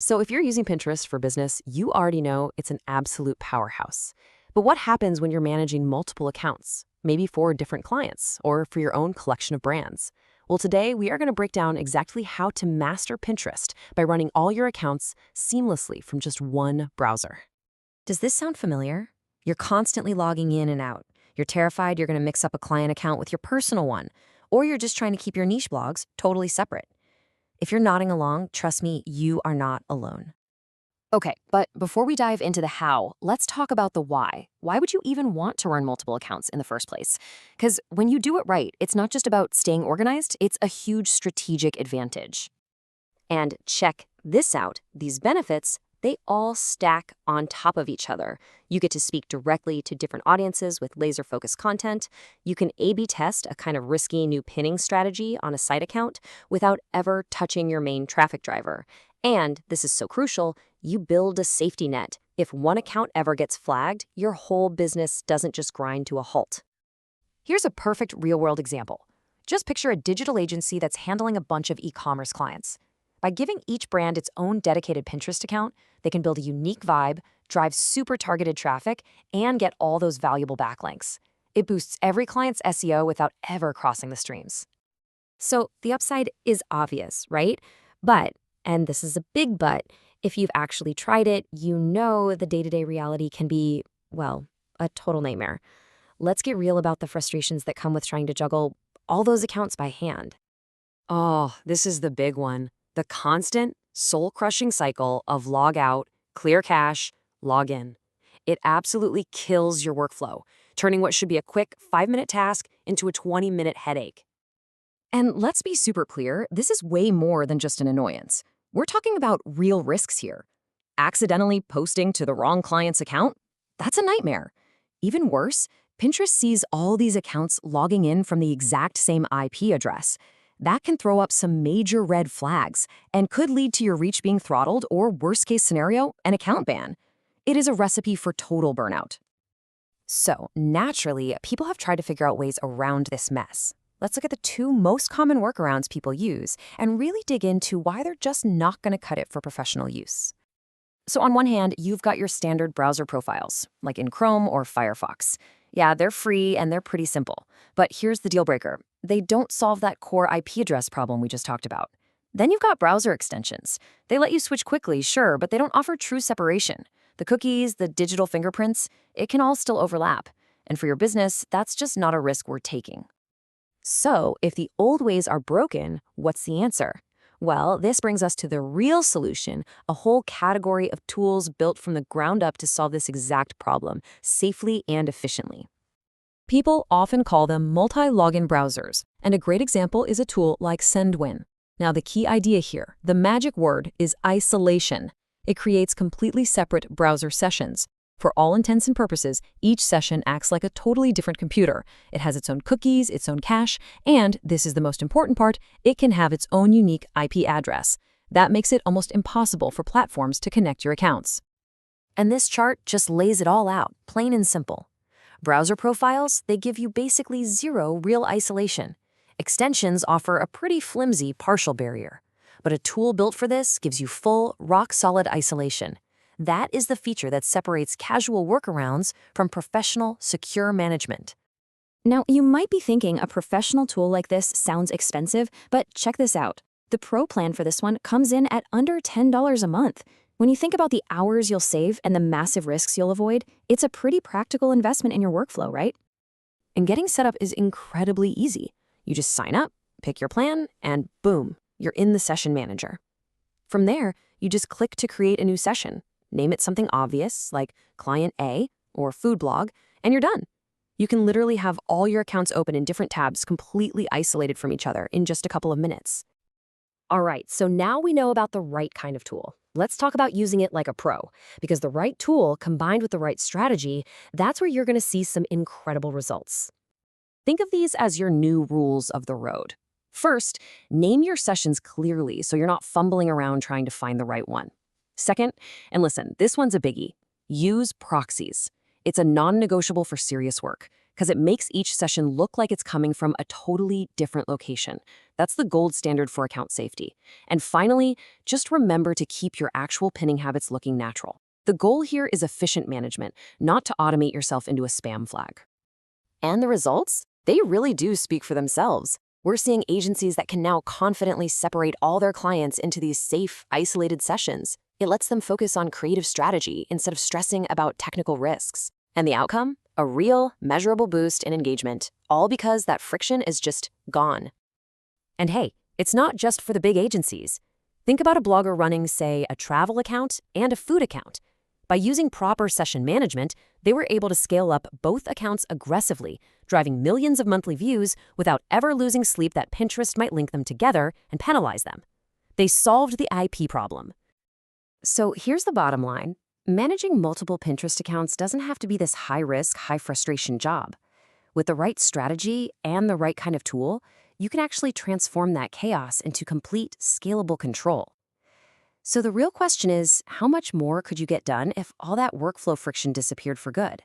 So if you're using Pinterest for business, you already know it's an absolute powerhouse. But what happens when you're managing multiple accounts, maybe for different clients or for your own collection of brands? Well, today we are going to break down exactly how to master Pinterest by running all your accounts seamlessly from just one browser. Does this sound familiar? You're constantly logging in and out. You're terrified you're going to mix up a client account with your personal one, or you're just trying to keep your niche blogs totally separate. If you're nodding along, trust me, you are not alone. Okay, but before we dive into the how, let's talk about the why. Why would you even want to run multiple accounts in the first place? Because when you do it right, it's not just about staying organized, it's a huge strategic advantage. And check this out, these benefits, they all stack on top of each other. You get to speak directly to different audiences with laser-focused content. You can A/B test a kind of risky new pinning strategy on a site account without ever touching your main traffic driver. And, this is so crucial, you build a safety net. If one account ever gets flagged, your whole business doesn't just grind to a halt. Here's a perfect real-world example. Just picture a digital agency that's handling a bunch of e-commerce clients. By giving each brand its own dedicated Pinterest account, they can build a unique vibe, drive super targeted traffic, and get all those valuable backlinks. It boosts every client's SEO without ever crossing the streams. So the upside is obvious, right? But, and this is a big but, if you've actually tried it, you know the day-to-day reality can be, well, a total nightmare. Let's get real about the frustrations that come with trying to juggle all those accounts by hand. Oh, this is the big one. The constant, soul-crushing cycle of log out, clear cache, log in. It absolutely kills your workflow, turning what should be a quick 5-minute task into a 20-minute headache. And let's be super clear, this is way more than just an annoyance. We're talking about real risks here. Accidentally posting to the wrong client's account? That's a nightmare. Even worse, Pinterest sees all these accounts logging in from the exact same IP address. That can throw up some major red flags and could lead to your reach being throttled or, worst-case scenario, an account ban. It is a recipe for total burnout. So, naturally, people have tried to figure out ways around this mess. Let's look at the two most common workarounds people use and really dig into why they're just not going to cut it for professional use. So on one hand, you've got your standard browser profiles, like in Chrome or Firefox. Yeah, they're free and they're pretty simple. But here's the deal breaker. They don't solve that core IP address problem we just talked about. Then you've got browser extensions. They let you switch quickly, sure, but they don't offer true separation. The cookies, the digital fingerprints, it can all still overlap. And for your business, that's just not a risk we're taking. So, if the old ways are broken, what's the answer? Well, this brings us to the real solution, a whole category of tools built from the ground up to solve this exact problem, safely and efficiently. People often call them multi-login browsers, and a great example is a tool like Sendwin. Now, the key idea here, the magic word, is isolation. It creates completely separate browser sessions. For all intents and purposes, each session acts like a totally different computer. It has its own cookies, its own cache, and, this is the most important part, it can have its own unique IP address. That makes it almost impossible for platforms to connect your accounts. And this chart just lays it all out, plain and simple. Browser profiles, they give you basically zero real isolation. Extensions offer a pretty flimsy partial barrier. But a tool built for this gives you full, rock-solid isolation. That is the feature that separates casual workarounds from professional, secure management. Now, you might be thinking a professional tool like this sounds expensive, but check this out. The Pro plan for this one comes in at under $10 a month. When you think about the hours you'll save and the massive risks you'll avoid, it's a pretty practical investment in your workflow, right? And getting set up is incredibly easy. You just sign up, pick your plan, and boom, you're in the session manager. From there, you just click to create a new session. Name it something obvious, like Client A or Food Blog, and you're done. You can literally have all your accounts open in different tabs completely isolated from each other in just a couple of minutes. All right, so now we know about the right kind of tool. Let's talk about using it like a pro, because the right tool combined with the right strategy, that's where you're going to see some incredible results. Think of these as your new rules of the road. First, name your sessions clearly so you're not fumbling around trying to find the right one. Second, and listen, this one's a biggie, use proxies. It's a non-negotiable for serious work because it makes each session look like it's coming from a totally different location. That's the gold standard for account safety. And finally, just remember to keep your actual pinning habits looking natural. The goal here is efficient management, not to automate yourself into a spam flag. And the results? They really do speak for themselves. We're seeing agencies that can now confidently separate all their clients into these safe, isolated sessions. It lets them focus on creative strategy instead of stressing about technical risks. And the outcome? A real, measurable boost in engagement, all because that friction is just gone. And hey, it's not just for the big agencies. Think about a blogger running, say, a travel account and a food account. By using proper session management, they were able to scale up both accounts aggressively, driving millions of monthly views without ever losing sleep that Pinterest might link them together and penalize them. They solved the IP problem. So here's the bottom line. Managing multiple Pinterest accounts doesn't have to be this high-risk, high-frustration job. With the right strategy and the right kind of tool, you can actually transform that chaos into complete, scalable control. So the real question is, how much more could you get done if all that workflow friction disappeared for good?